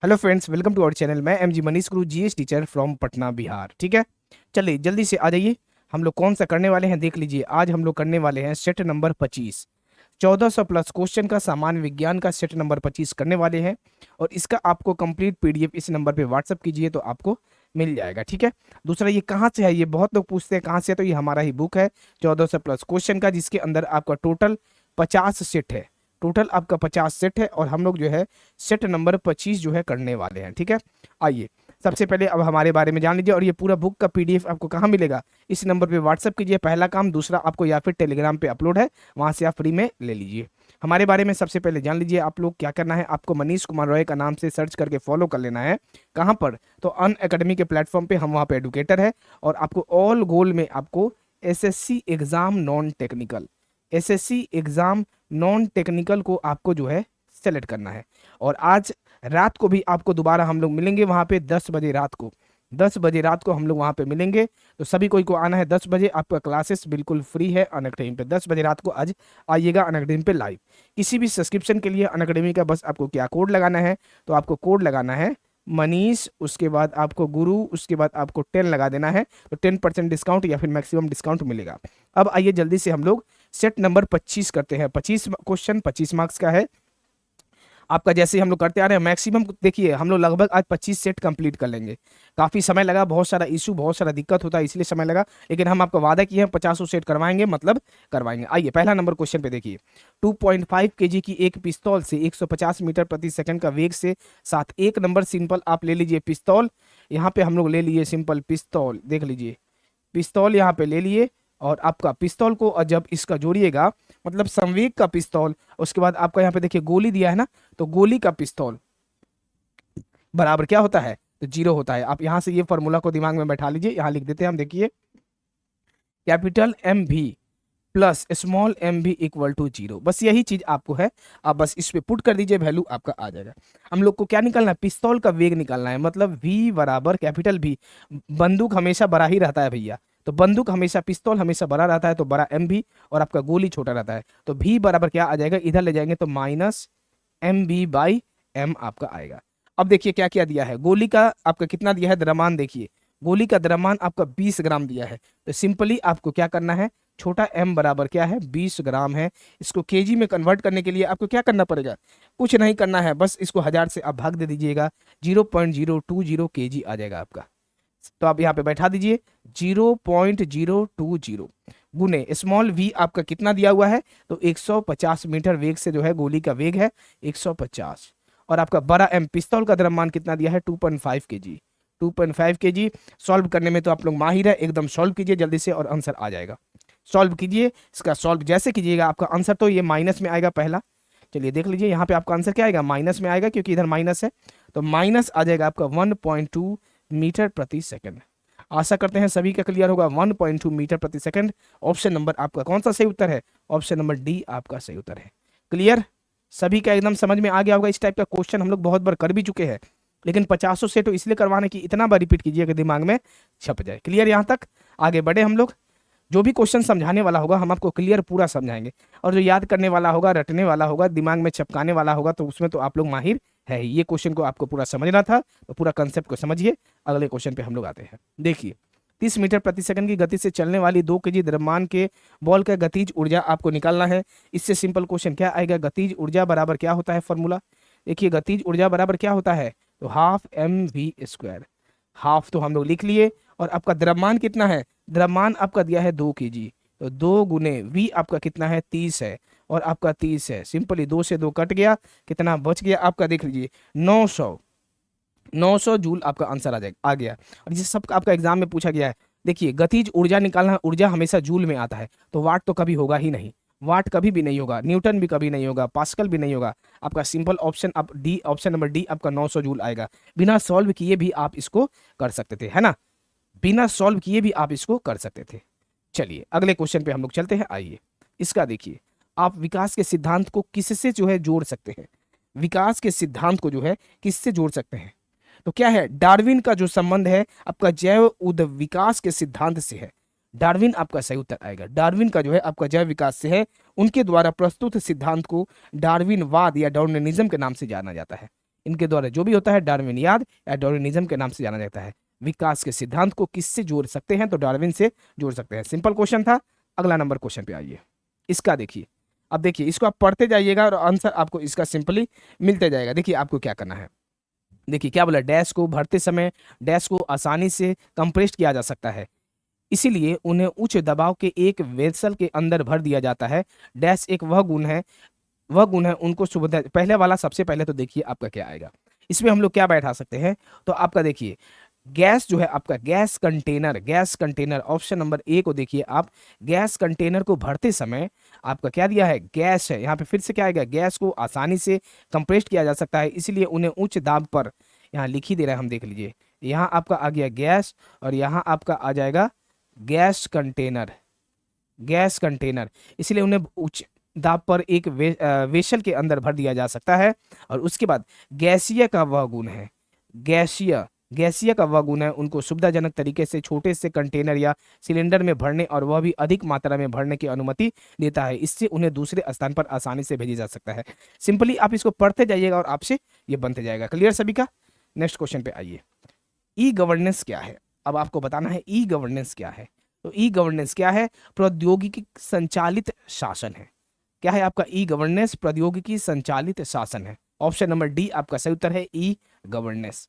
Hello friends, welcome to our channel. मैं M G Manish Guru, GS teacher from Patna Bihar. ठीक है, चलिए जल्दी से आ जाइए। हम लोग कौन सा करने वाले हैं देख लीजिए। आज हम लोग करने वाले हैं सेट नंबर 25, 1400 प्लस क्वेश्चन का सामान्य विज्ञान का सेट नंबर 25 करने वाले हैं। और इसका आपको कंप्लीट पीडीएफ इस नंबर पे व्हाट्सअप कीजिए तो आपको मिल जाएगा। ठीक है, दूसरा ये कहाँ से है, ये बहुत लोग पूछते हैं कहाँ से है, तो ये हमारा ही बुक है 1400 प्लस क्वेश्चन का, जिसके अंदर आपका टोटल 50 सेट है। टोटल आपका 50 सेट है और हम लोग जो है सेट नंबर 25 जो है करने वाले हैं। ठीक है, आइए सबसे पहले अब हमारे बारे में जान लीजिए। और ये पूरा बुक का पीडीएफ आपको कहाँ मिलेगा, इस नंबर पे व्हाट्सअप कीजिए, पहला काम। दूसरा, आपको या फिर टेलीग्राम पे अपलोड है, वहां से आप फ्री में ले लीजिए। हमारे बारे में सबसे पहले जान लीजिए। आप लोग क्या करना है, आपको मनीष कुमार रॉय का नाम से सर्च करके फॉलो कर लेना है। कहाँ पर, तो अन अकेडमी के प्लेटफॉर्म पे, हम वहाँ पे एडुकेटर है। और आपको ऑल गोल में आपको SSC exam non technical, SSC exam non technical को आपको जो है सेलेक्ट करना है। और आज रात को भी आपको दोबारा हम लोग मिलेंगे वहां पे 10 बजे रात को, 10 बजे रात को हम लोग वहां पे मिलेंगे। तो सभी कोई को आना है 10 बजे। आपका क्लासेस बिल्कुल फ्री है अनअकैडमी पे। 10 बजे रात को आज आइएगा अनअकैडमी पे लाइव। किसी भी सब्सक्रिप्शन के लिए अनअकैडमी का बस आपको क्या कोड लगाना है, तो आपको कोड लगाना है मनीष, उसके बाद आपको गुरु, उसके बाद आपको 10 लगा देना है। तो 10% डिस्काउंट या फिर मैक्सिमम डिस्काउंट मिलेगा। अब आइए जल्दी से हम लोग सेट नंबर 25 करते हैं। 25 क्वेश्चन 25 मार्क्स का है आपका। जैसे हम लोग करते आ रहे हैं मैक्सिमम, देखिए हम लोग लगभग आज 25 सेट कंप्लीट कर लेंगे। काफी समय लगा, बहुत सारा इशू, बहुत सारा दिक्कत होता है, इसलिए समय लगा। लेकिन हम आपको वादा किए हैं 50 सेट करवाएंगे, मतलब करवाएंगे। आइए पहला नंबर क्वेश्चन पे देखिए। 2.5 केजी की एक पिस्तौल से 150 मीटर प्रति सेकंड का वेग से साथ एक नंबर सिंपल आप ले लीजिए पिस्तौल। यहाँ पे हम लोग ले लिए सिंपल पिस्तौल, देख लीजिए पिस्तौल यहाँ पे ले लिए। और आपका पिस्तौल को जब इसका जोड़िएगा, मतलब संवेग का पिस्तौल, उसके बाद आपका यहाँ पे देखिए गोली दिया है ना, तो गोली का पिस्तौल बराबर क्या होता है, तो 0 होता है। आप यहाँ से ये फॉर्मूला को दिमाग में बैठा लीजिए, यहाँ लिख देते हैं हम। देखिए कैपिटल एम भी प्लस स्मॉल एम भी इक्वल टू 0, बस यही चीज आपको है। आप बस इस पे पुट कर दीजिए, वैल्यू आपका आ जाएगा। हम लोग को क्या निकालना है, पिस्तौल का वेग निकालना है, मतलब v बराबर कैपिटल भी। बंदूक हमेशा बड़ा ही रहता है भैया, तो बंदूक हमेशा, पिस्तौल हमेशा बड़ा रहता है, तो बड़ा एम भी, और आपका गोली छोटा रहता है। तो v बराबर क्या आ जाएगा, इधर ले जाएंगे तो minus M B by M आपका आएगा। अब देखिए क्या क्या दिया है, गोली का आपका कितना दिया है द्रव्यमान, देखिए गोली का द्रव्यमान आपका 20 ग्राम दिया है। तो सिंपली आपको क्या करना है, छोटा m बराबर क्या है 20 ग्राम है। इसको केजी में कन्वर्ट करने के लिए आपको क्या करना पड़ेगा, कुछ नहीं करना है, बस इसको 1000 से आप भाग दे दीजिएगा, 0.020 केजी आ जाएगा आपका। तो आप यहाँ पे बैठा दीजिए 0.020 गुने स्मॉल v आपका कितना दिया हुआ है, तो 150 मीटर वेग से जो है गोली का वेग है 150। और आपका बड़ा m पिस्तौल का द्रव्यमान कितना दिया है 2.5 केजी, 2.5 केजी। सॉल्व करने में तो आप लोग माहिर है, एकदम सॉल्व कीजिए जल्दी से और आंसर आ जाएगा। सॉल्व कीजिए, इसका सॉल्व जैसे कीजिएगा आपका आंसर तो ये माइनस में आएगा पहला। चलिए देख लीजिए यहाँ पे आपका आंसर क्या आएगा, माइनस में आएगा, क्योंकि इधर माइनस है। तो माइनस आ जाएगा आपका 1.2 मीटर प्रति सेकंड। आशा करते हैं सभी का क्लियर होगा, 1.2 मीटर प्रति सेकंड। ऑप्शन नंबर आपका कौन सा सही उत्तर है, ऑप्शन नंबर डी आपका सही उत्तर है। क्लियर, सभी का एकदम समझ में आ गया होगा। इस टाइप का क्वेश्चन हम लोग बहुत बार कर भी चुके हैं, लेकिन 50 से तो इसलिए करवाने की इतना बार रिपीट कीजिए कि दिमाग में छप जाए। क्लियर, यहाँ तक आगे बढ़े हम लोग। जो भी क्वेश्चन समझाने वाला होगा हम आपको क्लियर पूरा समझाएंगे, और जो याद करने वाला होगा, रटने वाला होगा, दिमाग में छपकाने वाला होगा, तो उसमें तो आप लोग माहिर है ही। ये क्वेश्चन को आपको पूरा समझना था, तो पूरा कंसेप्ट को समझिए। अगले क्वेश्चन पे हम लोग आते हैं। देखिए 30 मीटर प्रति सेकंड की गति से चलने वाली 2 केजी द्रव्यमान के बॉल का गतिज ऊर्जा आपको निकालना है। इससे सिंपल क्वेश्चन क्या आएगा, गतिज ऊर्जा बराबर क्या होता है फॉर्मूला, देखिए गतिज ऊर्जा बराबर क्या होता है, तो half M V square. Half तो हम लोग लिख लिए। और आपका द्रव्यमान कितना है, द्रव्यमान आपका दिया है 2 केजी, तो 2 गुने वी आपका कितना है 30 है, और आपका 30 है। सिंपली 2 से 2 कट गया, कितना बच गया आपका, देख लीजिए 900 जूल आपका आंसर आ गया। और जिस सब आपका एग्जाम में पूछा गया है, देखिए गतिज ऊर्जा निकालना, ऊर्जा हमेशा जूल में आता है, तो वाट तो कभी होगा ही नहीं, वाट कभी भी नहीं होगा, न्यूटन भी कभी नहीं होगा, पास्कल भी नहीं होगा। आपका सिंपल ऑप्शन आप डी, ऑप्शन नंबर डी आपका 900 जूल आएगा। बिना सॉल्व किए भी आप इसको कर सकते थे, है ना, बिना सॉल्व किए भी आप इसको कर सकते थे। चलिए अगले क्वेश्चन पे हम लोग चलते हैं। आइए इसका देखिए, आप विकास के सिद्धांत को किससे जो है जोड़ सकते हैं, विकास के सिद्धांत को जो है किससे जोड़ सकते हैं, तो क्या है, डार्विन का जो संबंध है आपका जैव उद विकास के सिद्धांत से है। डार्विन आपका सही उत्तर आएगा। डार्विन का जो है आपका जैव विकास से है, उनके द्वारा प्रस्तुत सिद्धांत को डार्विनवाद या डार्विनिज्म के नाम से जाना जाता है। इनके द्वारा जो भी होता है डार्विनियाद या डार्विनिज्म के नाम से जाना जाता है। विकास के सिद्धांत को किससे जोड़ सकते हैं, तो डार्विन से जोड़ सकते हैं। सिंपल क्वेश्चन था। अगला नंबर क्वेश्चन पे आइए। इसका देखिए, अब देखिए इसको आप पढ़ते जाइएगा और आंसर आपको इसका सिंपली मिलते जाएगा। देखिए आपको क्या करना है, देखिए क्या बोला, डैश को भरते समय डैश को आसानी से कंप्रेस किया जा सकता है, इसीलिए उन्हें उच्च दबाव के एक वेसल के अंदर भर दिया जाता है। डैश एक वह गुण है उनको सुविधा। पहले वाला सबसे पहले तो देखिए आपका क्या आएगा, इसमें हम लोग क्या बैठा सकते हैं, तो आपका देखिए गैस जो है आपका gas container option number A को देखिए आप। गैस कंटेनर को भरते समय आपका क्या दिया है, गैस है। यहाँ पे फिर से क्या आएगा, गैस को आसानी से कंप्रेस किया जा सकता है, इसलिए उन्हें उच्च दाब पर, यहाँ लिख ही दे रहा है हम, देख लीजिए यहाँ आपका आ गया गैस और यहाँ आपका आ जाएगा गैस कंटेनर, इसलिए उन्हें उच्च दाब पर एक वेसल के अंदर भर दिया जा सकता है। और उसके बाद गैसीय का वह गुण है, गैसीय का वह गुण है उनको सुविधाजनक तरीके से छोटे से कंटेनर या सिलेंडर में भरने और वह भी अधिक मात्रा में भरने की अनुमति देता है। इससे उन्हें दूसरे स्थान पर आसानी से भेजा जा सकता है। सिंपली आप इसको पढ़ते जाइएगा और आपसे ये बनते जाएगा। क्लियर सभी का? नेक्स्ट क्वेश्चन पे आइए। ई गवर्नेंस क्या है? अब आपको बताना है ई गवर्नेंस क्या है। तो ई गवर्नेंस क्या है? प्रौद्योगिकी संचालित शासन है। क्या है आपका ई गवर्नेंस? प्रौद्योगिकी संचालित शासन है। ऑप्शन नंबर डी आपका सही उत्तर है, ई गवर्नेंस।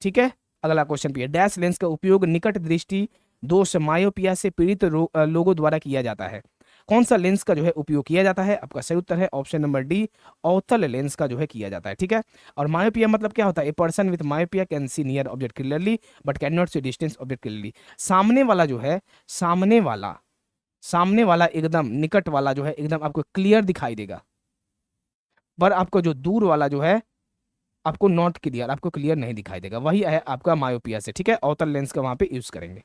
ठीक है, अगला क्वेश्चन पे, डैश लेंस का उपयोग निकट दृष्टि दोष मायोपिया से पीड़ित लोगों द्वारा किया जाता है। कौन सा लेंस का जो है उपयोग किया जाता है? आपका सही उत्तर है ऑप्शन नंबर डी, अवतल लेंस का जो है किया जाता है। ठीक है, और मायोपिया मतलब क्या होता है? A person with myopia can see near object clearly but can not see distance object clearly. सामने वाला जो है, सामने वाला एकदम निकट वाला जो है एकदम आपको क्लियर दिखाई देगा, पर आपको जो दूर वाला जो है आपको नॉट क्लियर, आपको क्लियर नहीं दिखाई देगा। वही है आपका मायोपिया से। ठीक है, अवतल लेंस का वहां पे यूज करेंगे।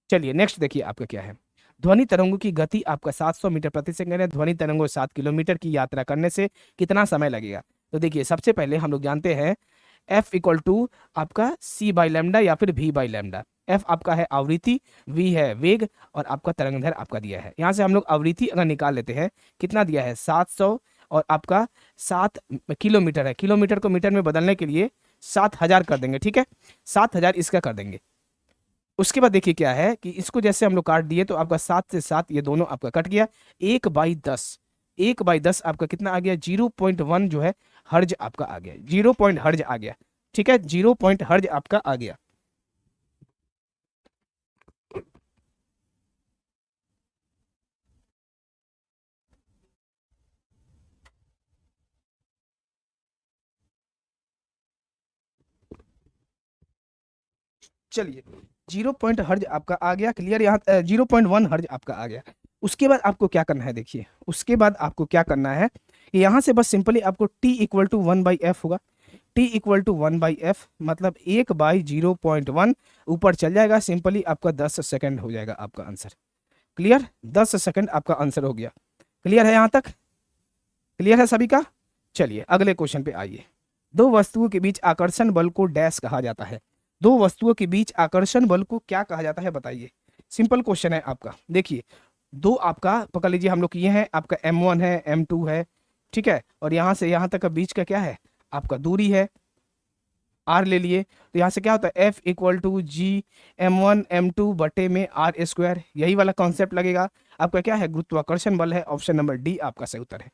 चलिए नेक्स्ट देखिए आपका क्या है। ध्वनि तरंगों की गति आपका 700 मीटर प्रति सेकंड है। ध्वनि तरंगों 7 किलोमीटर की यात्रा करने से कितना समय लगेगा? तो देखिए सबसे पहले हम लोग जानते हैं F इक्वल टू आपका C बाई लैम्डा या फिर V बाई लैम्डा। F आपका है आवृत्ति, V है वेग और आपका तरंगदैर्घ्य आपका दिया है। यहाँ से हम लोग आवृत्ति अगर निकाल लेते हैं, कितना दिया है 700 और आपका 7 किलोमीटर है। किलोमीटर को मीटर में बदलने के लिए 7000 कर देंगे। ठीक है, 7000 इसका कर देंगे। उसके बाद देखिए क्या है कि इसको जैसे हम लोग काट दिए तो आपका 7 से 7 ये दोनों आपका कट गया। 1/10 आपका कितना आ गया? 0.1 जो है हर्ज आपका आ गया, 0 पॉइंट हर्ज आ गया। ठीक है, 0 पॉइंट हर्ज आपका आ गया। चलिए 0 पॉइंट हर्ज आपका आ गया क्लियर। यहाँ 0.1 हर्ज आपका आ गया। उसके बाद आपको क्या करना है, देखिए उसके बाद आपको क्या करना है, यहाँ से बस सिंपली आपको t इक्वल टू 1/f होगा। t इक्वल टू 1/f मतलब 1/0.1 ऊपर चल जाएगा। सिंपली आपका 10 सेकंड हो जाएगा आपका आंसर। क्लियर, 10 सेकंड आपका आंसर हो गया। क्लियर है यहाँ तक? क्लियर है सभी का? चलिए अगले क्वेश्चन पे आइए। दो वस्तुओं के बीच आकर्षण बल को डैश कहा जाता है। दो वस्तुओं के बीच आकर्षण बल को क्या कहा जाता है बताइए। सिंपल क्वेश्चन है आपका। देखिए दो आपका पकड़ लीजिए, हम लोग ये हैं आपका M1 है, M2 है। ठीक है, और यहाँ से यहाँ तक का बीच का क्या है आपका दूरी है, R ले लिए। तो यहाँ से क्या होता है F equal to ji M1 M2 बटे में R²। यही वाला कॉन्सेप्ट लगेगा। आपका क्या है? गुरुत्वाकर्षण बल है। ऑप्शन नंबर डी आपका सही उत्तर है।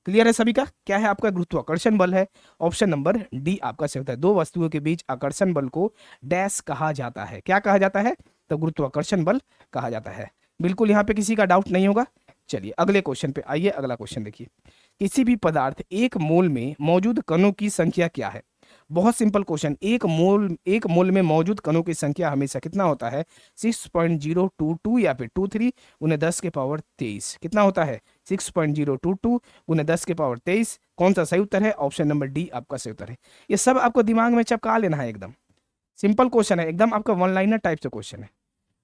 क्लियर है सभी का? क्या है आपका? गुरुत्वाकर्षण बल है। ऑप्शन नंबर डी आपका सही उत्तर है। दो वस्तुओं के बीच आकर्षण बल को डैश कहा जाता है। क्या कहा जाता है? तो गुरुत्वाकर्षण बल कहा जाता है। बिल्कुल यहाँ पे किसी का डाउट नहीं होगा। चलिए अगले क्वेश्चन पे आइए। अगला क्वेश्चन देखिए, किसी भी पदार्थ एक मोल में मौजूद कणों की संख्या क्या है? बहुत सिंपल क्वेश्चन। एक मोल में मौजूद कणों की संख्या हमेशा कितना होता है? 6.022 या फिर 23 × 10⁻23। कितना होता है? 6.022 × 10⁻23। कौन सा सही उत्तर है? ऑप्शन नंबर डी आपका सही उत्तर है। ये सब आपको दिमाग में चपका लेना है। एकदम सिंपल क्वेश्चन है, एकदम आपका वन लाइनर टाइप से क्वेश्चन है।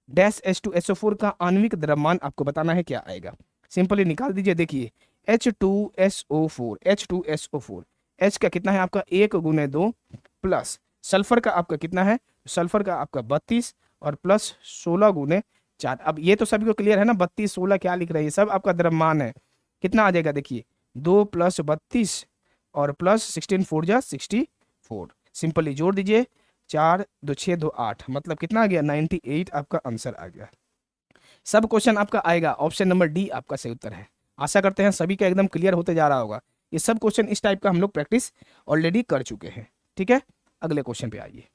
डैश H2SO4 का आणविक द्रव्यमान आपको बताना है क्या आएगा। सिंपली निकाल दीजिए। देखिए H2SO4 H का कितना है आपका 1 × 2 प्लस सल्फर का आपका कितना है? सल्फर का आपका 32 और प्लस 16 × 4। अब ये तो सभी को क्लियर है ना, 32 16 क्या लिख रहे हैं, सब आपका द्रव्यमान है। कितना आ जाएगा? देखिए 2 + 32 और प्लस 16 4 जा 64। 4। सिंपली जोड़ दीजिए, 4 2 6 2 8, मतलब कितना आ गया 98 आपका आंसर आ गया। सब क्वेश्चन आपका आएगा, ऑप्शन नंबर डी आपका सही उत्तर है। आशा करते हैं सभी का एकदम क्लियर होते जा रहा होगा। ये सब क्वेश्चन इस टाइप का हम लोग प्रैक्टिस ऑलरेडी कर चुके हैं। ठीक है, अगले क्वेश्चन पे आइए।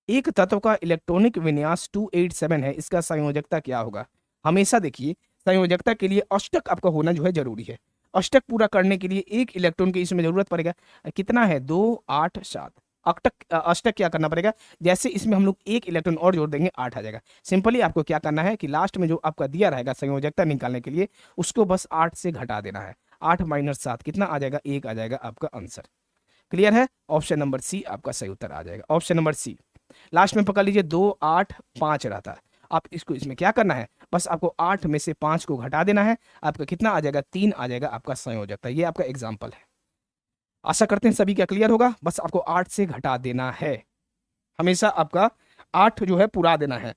एक तत्व का इलेक्ट्रॉनिक विन्यास 287 है, इसका संयोजकता क्या होगा? हमेशा देखिए, संयोजकता के लिए अष्टक आपका होना जो है जरूरी है। अष्टक पूरा करने के लिए एक इलेक्ट्रॉन की इसमें जरूरत पड़ेगा, कितना है 2 8 7। अष्टक क्या करना पड़ेगा, जैसे इसमें हम लोग एक इलेक्ट्रॉन और जोड़ देंगे 8 आ जाएगा। सिंपली आपको क्या करना है कि लास्ट में जो आपका दिया रहेगा संयोजकता निकालने के लिए, उसको बस 8 से घटा देना है। 8 - 7 कितना आ जाएगा, 1 आ जाएगा आपका आंसर। क्लियर है, ऑप्शन नंबर सी आपका सही उत्तर आ जाएगा। ऑप्शन नंबर सी लास्ट में पकड़ लीजिए, 2 8 5 रहता है। आप इसको इसमें क्या करना है, बस आपको 8 में से 5 को घटा देना है, आपका कितना आ जाएगा 3 आ जाएगा आपका संयोजकता। ये आपका एग्जाम्पल है। आशा करते हैं सभी क्या क्लियर होगा। बस आपको 8 से घटा देना है, हमेशा आपका 8 जो है पूरा देना है।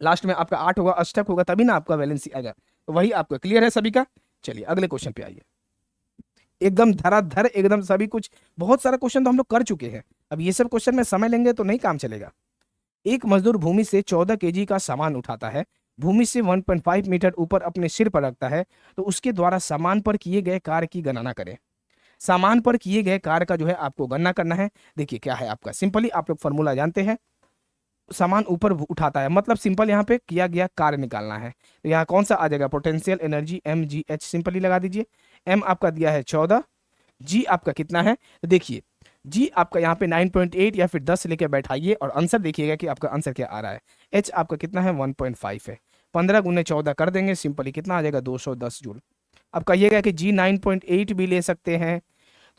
लास्ट में आपका 8 होगा, अष्टक होगा, तभी ना आपका वैलेंसी आएगा। तो वही आपका क्लियर है सभी का। चलिए अगले क्वेश्चन पे आइए। एकदम धराधर एकदम सभी कुछ, बहुत सारा क्वेश्चन तो हम लोग कर चुके हैं। अब ये सब क्वेश्चन में समय लेंगे तो नहीं काम चलेगा। एक मजदूर भूमि से 14 केजी का सामान उठाता है, भूमि से 1.5 मीटर ऊपर अपने सिर पर रखता है, तो उसके द्वारा सामान पर किए गए कार्य की गणना करें। सामान पर किए गए कार्य का जो है आपको गणना करना है। देखिए क्या है आपका, सिंपली आप लोग फॉर्मूला जानते हैं। सामान ऊपर उठाता है मतलब सिंपल यहाँ पे किया गया कार्य निकालना है। तो यहाँ कौन सा आ जाएगा, पोटेंशियल एनर्जी mgh, सिंपली लगा दीजिए। m आपका दिया है 14, g आपका कितना है, तो देखिए g आपका यहाँ पे 9.8 या फिर 10 लेके बैठाइए और आंसर देखिएगा कि आपका आंसर क्या आ रहा है। h आपका कितना है 1.5 है, 15 × 14 कर देंगे, सिंपली कितना आ जाएगा 210 जूल। अब कहिएगा कि g 9.8 भी ले सकते हैं,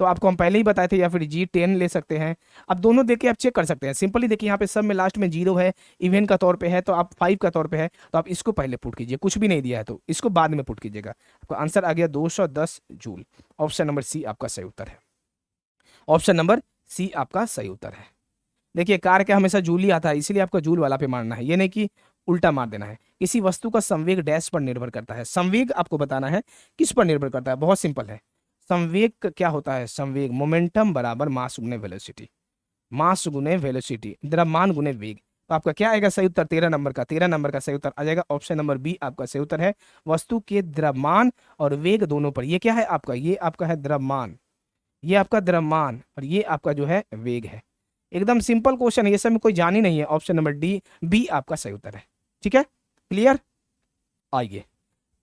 तो आपको हम पहले ही बताए थे, या फिर G10 ले सकते हैं। अब दोनों देख के आप चेक कर सकते हैं। सिंपली देखिए यहाँ पे सब में लास्ट में 0 है, इवन का तौर पे है, तो आप 5 का तौर पे है, तो आप इसको पहले पुट कीजिए। कुछ भी नहीं दिया है तो इसको बाद में पुट कीजिएगा। आपका आंसर आ गया 210 जूल। ऑप्शन नंबर सी आपका सही उत्तर है। ऑप्शन नंबर सी आपका सही उत्तर है। देखिए कार का हमेशा जूल ही आता है, इसीलिए आपका जूल वाला पे मारना है, ये नहीं कि उल्टा मार देना है। किसी वस्तु का संवेग डैश पर निर्भर करता है। संवेग आपको बताना है किस पर निर्भर करता है, बहुत सिंपल है। संवेग क्या होता है, संवेग मोमेंटम बराबर मास गुने वेलोसिटी, मास गुने वेलोसिटी, द्रव्यमान गुने वेग। तो आपका क्या आएगा सही उत्तर, 13 नंबर का, 13 नंबर का सही उत्तर आ जाएगा। ऑप्शन नंबर बी आपका सही उत्तर है। वस्तु के द्रव्यमान और वेग दोनों पर, ये क्या है आपका, ये आपका है द्रव्यमान, ये आपका द्रव्यमान और ये आपका जो है वेग है। एकदम सिंपल क्वेश्चन है, ये सब में कोई जान ही नहीं है। ऑप्शन नंबर डी बी आपका सही उत्तर है। ठीक है, क्लियर। आइए,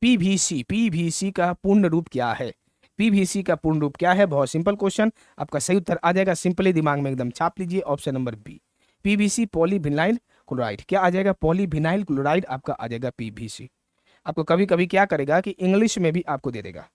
पीवीसी, पीवीसी का पूर्ण रूप क्या है, पीवीसी का पूर्ण रूप क्या है, बहुत सिंपल क्वेश्चन, आपका सही उत्तर आ जाएगा। सिंपली दिमाग में एकदम छाप लीजिए, option number B PVC polyvinyl chloride. क्या आ जाएगा, पॉलीविनाइल क्लोराइड आपका आ जाएगा पीवीसी। आपको कभी कभी क्या करेगा कि इंग्लिश में भी आपको दे देगा,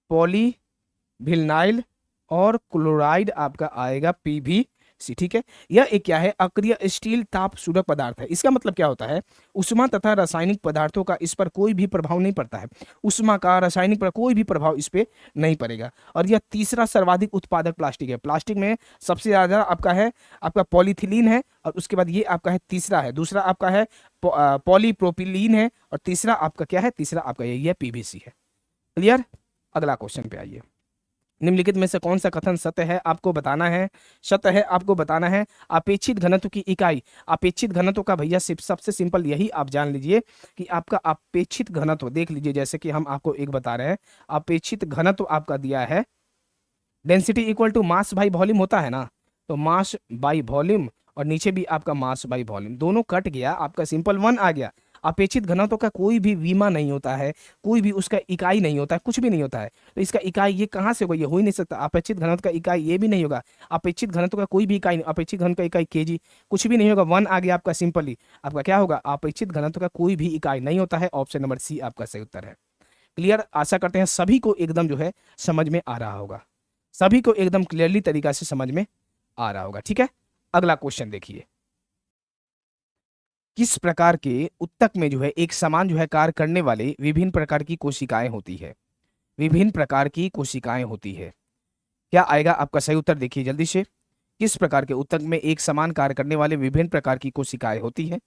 पॉलीविनाइल और क्लोराइड आपका आएगा पीवीसी। ठीक है, यह एक क्या है, अक्रिय स्टील ताप सूरक पदार्थ है। इसका मतलब क्या होता है, उष्मा तथा रासायनिक पदार्थों का इस पर कोई भी प्रभाव नहीं पड़ता है। उष्मा का, रासायनिक पर कोई भी प्रभाव इस पे नहीं पड़ेगा। और यह तीसरा सर्वाधिक उत्पादक प्लास्टिक है। प्लास्टिक में सबसे ज्यादा आपका है आपका पॉलीथिलीन है, और उसके बाद ये आपका है तीसरा है, दूसरा आपका है पॉलीप्रोपिलीन है, और तीसरा आपका क्या है, तीसरा आपका ये पीवीसी है। क्लियर। अगला क्वेश्चन पे आइए। निम्नलिखित में से कौन सा कथन सत्य है आपको बताना है, सत्य है आपको बताना है। अपेक्षित घनत्व की इकाई, अपेक्षित घनत्व का भैया सबसे सिंपल यही आप जान लीजिए कि आपका अपेक्षित घनत्व देख लीजिए, जैसे कि हम आपको एक बता रहे हैं, अपेक्षित घनत्व आपका दिया है density equal to mass by volume होता है ना, तो मास बाई वॉल्यूम और नीचे भी आपका मास बाई वॉल्यूम, दोनों कट गया, आपका सिंपल 1 आ गया। अपेक्षित घनत्व का कोई भी विमा नहीं होता है, कोई भी उसका इकाई नहीं होता है, कुछ भी नहीं होता है। तो इसका इकाई ये कहाँ से होगा, ये हो ही नहीं सकता। अपेक्षित घनत्व का इकाई ये भी नहीं होगा। अपेक्षित घनत्व का कोई भी इकाई नहीं, अपेक्षित घनत्व का इकाई केजी, कुछ भी नहीं होगा। 1 आ गया आपका। सिंपली आपका क्या होगा, अपेक्षित घनत्व का कोई भी इकाई नहीं होता है। ऑप्शन नंबर सी आपका सही उत्तर है। क्लियर। आशा करते हैं सभी को एकदम जो है समझ में आ रहा होगा, सभी को एकदम क्लियरली तरीका से समझ में आ रहा होगा। ठीक है, अगला क्वेश्चन देखिए। किस प्रकार के उत्तक में जो है एक समान जो है कार्य करने वाले विभिन्न प्रकार की कोशिकाएं होती है, विभिन्न प्रकार की कोशिकाएं होती है। क्या आएगा आपका सही उत्तर, देखिए जल्दी से। किस प्रकार के उत्तक में एक समान कार्य करने वाले विभिन्न प्रकार की कोशिकाएं होती है,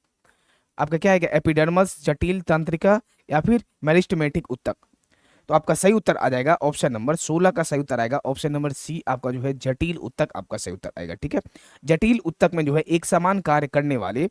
आपका क्या आएगा, एपिडर्मस, जटिल तंत्रिका या फिर मेरिस्टेमेटिक उत्तक। तो आपका सही उत्तर आ जाएगा ऑप्शन नंबर 16 का सही उत्तर आएगा ऑप्शन नंबर सी आपका जो है जटिल उत्तक आपका सही उत्तर आएगा। ठीक है, जटिल उत्तक में जो है एक समान कार्य करने वाले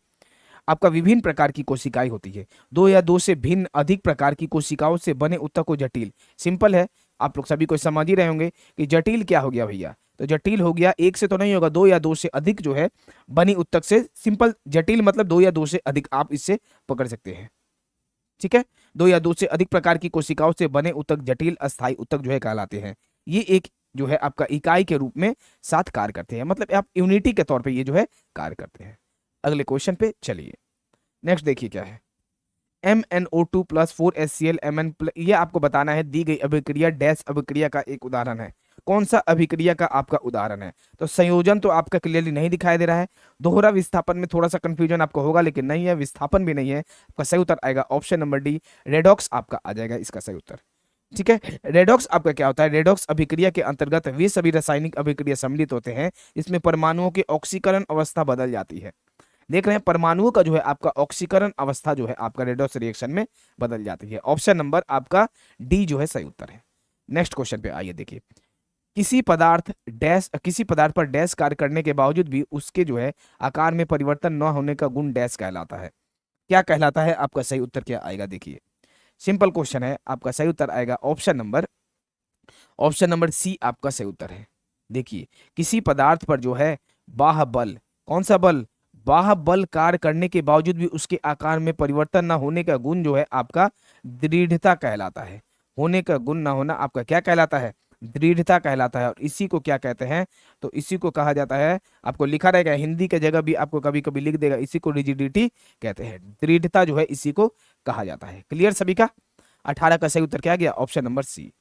आपका विभिन्न प्रकार की कोशिकाएं होती है। दो या दो से भिन्न अधिक प्रकार की कोशिकाओं से बने उत्तक को जटिल, सिंपल है, आप लोग सभी को समझ ही रहे होंगे कि जटिल क्या हो गया भैया। तो जटिल हो गया एक से तो नहीं होगा, दो या दो से अधिक जो है बनी उत्तक से, सिंपल जटिल मतलब दो या दो से अधिक, आप इससे पकड़ सकते हैं। ठीक है, दो या दो से अधिक प्रकार की कोशिकाओं से बने उत्तक जटिल अस्थायी उत्तक जो है कहलाते हैं। ये एक जो है आपका इकाई के रूप में साथ कार्य करते हैं, मतलब आप यूनिटी के तौर पे ये जो है कार्य करते हैं। अगले क्वेश्चन पे चलिए, नेक्स्ट देखिए क्या है। MnO2 प्लस 4HCl Mn, ये आपको बताना है दी गई अभिक्रिया डैश अभिक्रिया का एक उदाहरण है। कौन सा अभिक्रिया का आपका उदाहरण है? तो संयोजन तो आपका क्लियरली नहीं दिखाई दे रहा है। दोहरा विस्थापन में थोड़ा सा कंफ्यूजन आपको होगा, लेकिन नहीं है, विस्थापन भी नहीं है। आपका सही उत्तर आएगा ऑप्शन नंबर डी, रेडॉक्स आपका आ जाएगा इसका सही उत्तर। ठीक है, रेडॉक्स आपका क्या होता है? रेडॉक्स अभिक्रिया के अंतर्गत वे सभी रासायनिक अभिक्रिया सम्मिलित होते हैं जिसमें परमाणुओं की ऑक्सीकरण अवस्था बदल जाती है। देख रहे हैं, परमाणुओं का जो है आपका ऑक्सीकरण अवस्था जो है आपका रेडॉक्स रिएक्शन में बदल जाती है। ऑप्शन नंबर आपका डी जो है सही उत्तर है। नेक्स्ट क्वेश्चन पे आइए देखिए, किसी पदार्थ पर डैश कार्य करने के बावजूद भी उसके जो है आकार में परिवर्तन न होने का गुण डैश कहलाता है। क्या कहलाता है? आपका सही उत्तर क्या आएगा? देखिए सिंपल क्वेश्चन है, आपका सही उत्तर आएगा ऑप्शन नंबर सी आपका सही उत्तर है। देखिए, किसी पदार्थ पर जो है बाह्य बल, कौन सा बल? बाह्य बल कार्य करने के बावजूद भी उसके आकार में परिवर्तन न होने का गुण जो है आपका दृढ़ता कहलाता है। होने का गुण ना होना आपका क्या कहलाता है? दृढ़ता कहलाता है। और इसी को क्या कहते हैं? तो इसी को कहा जाता है, आपको लिखा रहेगा हिंदी के जगह भी आपको कभी कभी लिख देगा, इसी को रिजिडिटी कहते हैं। दृढ़ता जो है इसी को कहा जाता है। क्लियर सभी का? 18 का सही उत्तर क्या गया? Option number C.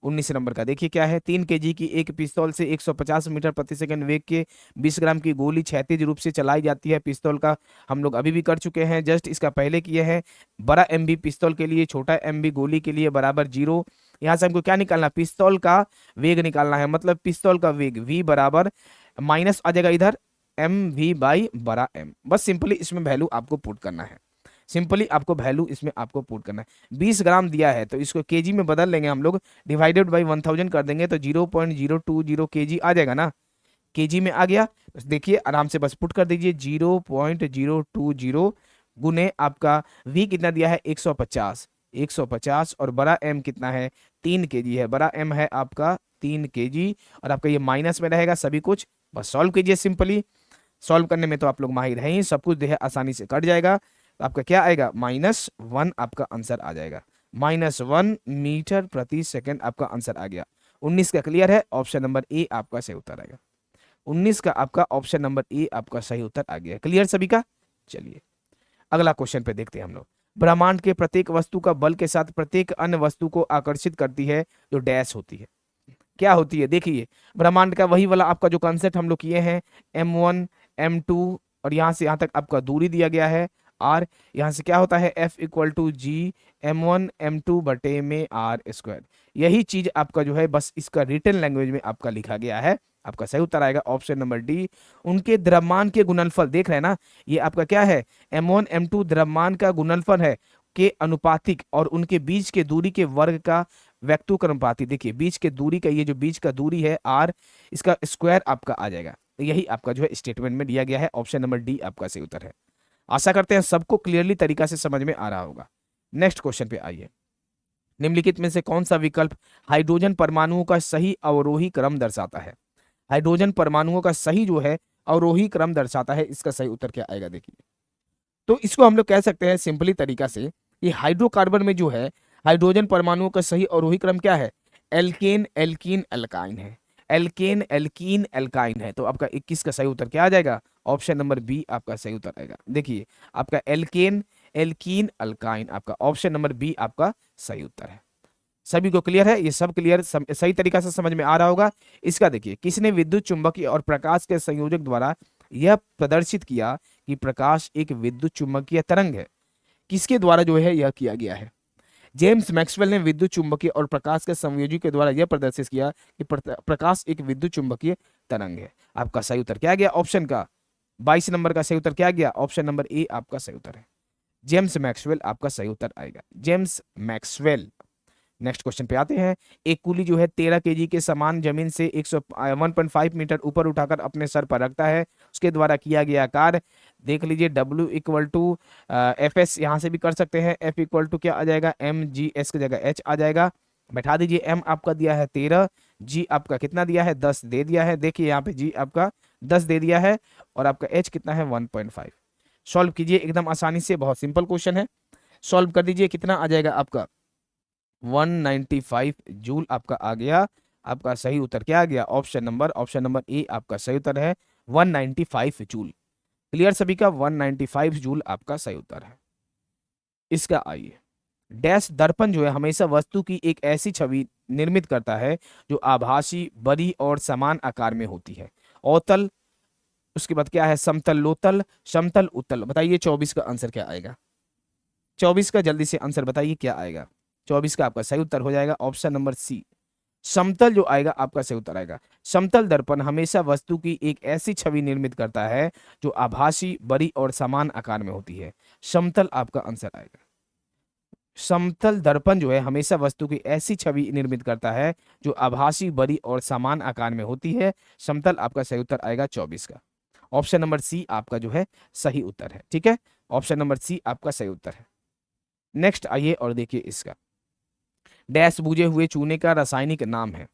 19 नंबर का देखिए क्या है, 3 kg की एक पिस्तौल से 150 मीटर प्रति सेकंड वेग के 20 ग्राम की गोली क्षैतिज रूप से चलाई जाती है। पिस्तौल का हम लोग अभी भी कर चुके हैं, जस्ट इसका पहले किए हैं। बड़ा MB पिस्तौल के लिए, छोटा MB गोली के लिए बराबर 0। यहाँ से हमको क्या निकालना? पिस्तौल का वेग निकालना है, मतलब पिस्तौल का वेग v बराबर माइनस आ जाएगा इधर mv बाई बड़ा M। बस सिंपली इसमें वैल्यू आपको पुट करना है, सिंपली आपको वैल्यू इसमें आपको पुट करना है। 20 ग्राम दिया है तो इसको केजी में बदल लेंगे हम लोग, डिवाइडेड बाई 1000 कर देंगे तो 0.020 केजी आ जाएगा ना। केजी में आ गया, देखिए आराम से बस पुट कर दीजिए, 0.020 गुने आपका v कितना दिया है? 150 और बड़ा M कितना है? 3 kg है। बड़ा M है आपका 3 kg और आपका ये माइनस में रहेगा सभी कुछ। बस सॉल्व कीजिए, सिंपली सॉल्व करने में तो आप लोग माहिर हैं ही, सब कुछ जो है आसानी से कट जाएगा। तो आपका क्या आएगा? -1 आपका आंसर आ जाएगा। -1 मीटर प्रति सेकंड आपका आंसर आ गया। 19 का क्लियर है, ऑप्शन नंबर ए आपका सही उत्तर आएगा। 19 का आपका ऑप्शन नंबर ए आपका सही उत्तर आ गया। क्लियर सभी का? चलिए अगला क्वेश्चन पे देखते हैं हम लोग। ब्रह्मांड के प्रत्येक वस्तु का बल के साथ प्रत्येक अन्य वस्तु को आकर्षित करती है जो डैश होती है। क्या होती है? देखिए ब्रह्मांड का वही वाला आपका जो कॉन्सेप्ट हम लोग किए हैं, m1 m2 और यहाँ से यहाँ तक आपका दूरी दिया गया है r। यहाँ से क्या होता है? F = G m1 m2 बटे में r²। यही चीज आपका जो है बस इसका रिटन लैंग्वेज में आपका लिखा गया है। आपका सही उत्तर आएगा ऑप्शन नंबर डी। उनके द्रव्यमान के गुणनफल देख रहे हैं ना, ये आपका क्या है? m1 m2 द्रव्यमान का गुणनफल है के अनुपातिक और उनके बीच के दूरी के वर्ग का वेक्टू के अनुपातिक। देखिए बीच के दूरी का, ये जो बीच का दूरी है r, इसका स्क्वायर आपका आ जाएगा। तो यही आपका जो है स्टेटमेंट में दिया गया है। ऑप्शन नंबर डी आपका सही उत्तर है। आशा करते हैं सबको क्लियरली तरीका से समझ में आ रहा होगा। नेक्स्ट क्वेश्चन पे आइए, निम्नलिखित में से कौन सा विकल्प हाइड्रोजन परमाणुओं का सही अवरोही क्रम दर्शाता है? हाइड्रोजन परमाणुओं का सही जो है अवरोही क्रम दर्शाता है, इसका सही उत्तर क्या आएगा? देखिए तो इसको हम लोग कह सकते हैं सिंपली तरीका से, ये हाइड्रोकार्बन में जो है हाइड्रोजन परमाणुओं का सही अवरोही क्रम क्या है? एल्केन एल्कीन एल्काइन है। एल्केन एल्कीन एल्काइन है। तो आपका 21 का सही उत्तर क्या आ जाएगा? ऑप्शन नंबर बी आपका सही उत्तर आएगा। देखिए आपका एल्केन एल्कीन अल्काइन, आपका ऑप्शन नंबर बी आपका सही उत्तर है। सभी को क्लियर है? ये सब क्लियर सही तरीका से समझ में आ रहा होगा। इसका देखिए, किसने विद्युत चुंबकीय और प्रकाश के संयोजक द्वारा यह प्रदर्शित किया कि प्रकाश एक विद्युत चुंबकीय तरंग है? किसके द्वारा जो है यह किया गया है? जेम्स मैक्सवेल ने विद्युत चुंबकीय और प्रकाश के संयोजक के द्वारा यह प्रदर्शित किया कि प्रकाश एक विद्युत चुंबकीय तरंग है। आपका सही उत्तर क्या गया? ऑप्शन का 22 नंबर का सही उत्तर क्या गया? ऑप्शन नंबर ए आपका सही उत्तर है। जेम्स मैक्सवेल आपका सही उत्तर आएगा। जेम्स मैक्सवेल नेक्स्ट क्वेश्चन पे आते हैं। एक कुली जो है 13 केजी के सामान जमीन से 1.5 मीटर ऊपर उठाकर अपने सर पर रखता है, उसके द्वारा किया गया कार्य। देख लीजिए W equal to F S, यहाँ से भी कर सकते हैं। F इक्वल टू क्या आ जाएगा, mgs की जगह h आ जाएगा। बैठा दीजिए। m आपका दिया है 13, g आपका कितना दिया है 10 दे दिया है। देखिए यहाँ पे g आपका 10 दे दिया है और आपका h कितना है 1.5। सॉल्व कीजिए एकदम आसानी से, बहुत सिंपल क्वेश्चन है। सॉल्व कर दीजिए, कितना आ जाएगा आपका 195 जूल आपका आ गया। आपका सही उत्तर क्या आ गया, ऑप्शन नंबर ए आपका सही उत्तर है 195 जूल। क्लियर सभी का, 195 जूल आपका सही उत्तर है। इसका आइए, डैश दर्पण जो है हमेशा वस्तु की एक ऐसी छवि निर्मित करता है जो आभासी, बड़ी और समान आकार में होती है। अवतल, उसके बाद क्या है, समतल लोतल, समतल उत्तल। बताइए 24 का आंसर क्या आएगा, 24 का जल्दी से आंसर बताइए क्या आएगा। 24 का आपका सही उत्तर हो जाएगा ऑप्शन नंबर सी, समतल जो आएगा आपका सही उत्तर आएगा। समतल दर्पण हमेशा वस्तु की एक ऐसी छवि निर्मित करता है जो आभासी, बड़ी और समान आकार में होती है। समतल आपका आंसर आएगा। समतल दर्पण जो है हमेशा वस्तु की ऐसी छवि निर्मित करता है जो आभासी, बड़ी और समान आकार में होती है। समतल आपका सही उत्तर आएगा 24 का। ऑप्शन नंबर सी आपका जो है सही उत्तर है। ठीक है, ऑप्शन नंबर सी आपका सही उत्तर है। नेक्स्ट आइए और देखिए इसका, डैश बूझे हुए चूने का रासायनिक नाम है।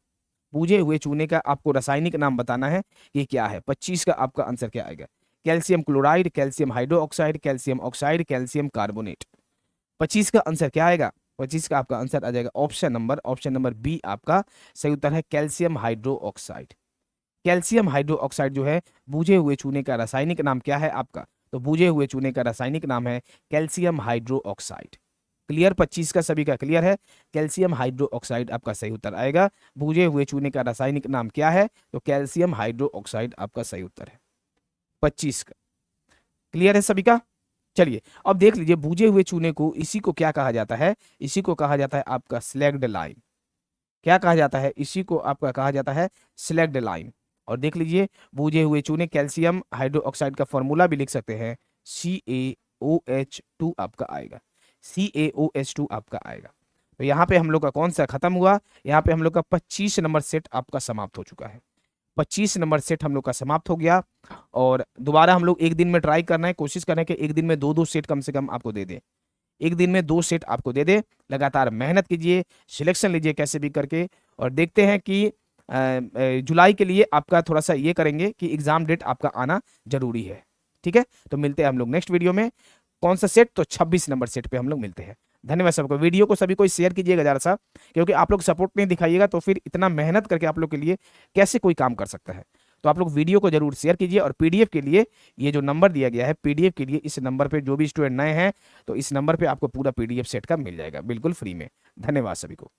बूझे हुए चूने का आपको रासायनिक नाम बताना है, ये क्या है। 25 का आपका आंसर क्या आएगा, calcium chloride, calcium hydroxide, calcium oxide, calcium carbonate. 25 का आंसर क्या आएगा, 25 का आपका आंसर आ जाएगा ऑप्शन नंबर बी आपका सही उत्तर है, कैल्शियम हाइड्रोक्साइड। कैल्शियम हाइड्रोक्साइड जो है बूझे हुए चूने का रासायनिक नाम क्या है आपका, तो बूझे हुए चूने का रासायनिक नाम है कैल्शियम हाइड्रोक्साइड। क्लियर, 25 का सभी का क्लियर है, कैल्शियम हाइड्रोक्साइड आपका सही उत्तर आएगा। बूझे हुए चूने का रासायनिक नाम क्या है, तो कैल्शियम हाइड्रोक्साइड आपका सही उत्तर है 25 का। क्लियर है सभी का। चलिए अब देख लीजिए, बूझे हुए चूने को इसी को क्या कहा जाता है, इसी को कहा जाता है आपका स्लैग्ड लाइम। क्या कहा जाता है, इसी को आपका कहा जाता है स्लैग्ड लाइम। और देख लीजिए, बूझे हुए चूने कैल्शियम हाइड्रोक्साइड का फॉर्मूला भी लिख सकते हैं, CaOH2 आपका आएगा, CaOH2 आपका आएगा। तो यहाँ पे हम लोग का कौन सा खत्म हुआ, यहाँ पे हम लोग का 25 नंबर सेट आपका समाप्त हो चुका है। 25 नंबर सेट हम लोग का समाप्त हो गया। और दोबारा हम लोग एक दिन में ट्राई करना है, कोशिश करना है कि एक दिन में 2-2 सेट कम से कम आपको दे दे, एक दिन में 2 सेट आपको दे दे। लगातार मेहनत कीजिए, सिलेक्शन लीजिए कैसे भी करके, और देखते हैं कि जुलाई के लिए आपका थोड़ा सा ये करेंगे कि एग्जाम डेट आपका आना जरूरी है। ठीक है, तो मिलते हैं हम लोग नेक्स्ट वीडियो में। कौन सा सेट, तो 26 नंबर सेट पे हम लोग मिलते हैं। धन्यवाद सबको। वीडियो को सभी को शेयर कीजिएगा जरा सा, क्योंकि आप लोग सपोर्ट नहीं दिखाइएगा तो फिर इतना मेहनत करके आप लोग के लिए कैसे कोई काम कर सकता है। तो आप लोग वीडियो को जरूर शेयर कीजिए। और पीडीएफ के लिए ये जो नंबर दिया गया है, पीडीएफ के लिए इस नंबर पे जो भी स्टूडेंट नए हैं तो इस नंबर पे आपको पूरा पीडीएफ सेट का मिल जाएगा बिल्कुल फ्री में। धन्यवाद सभी को।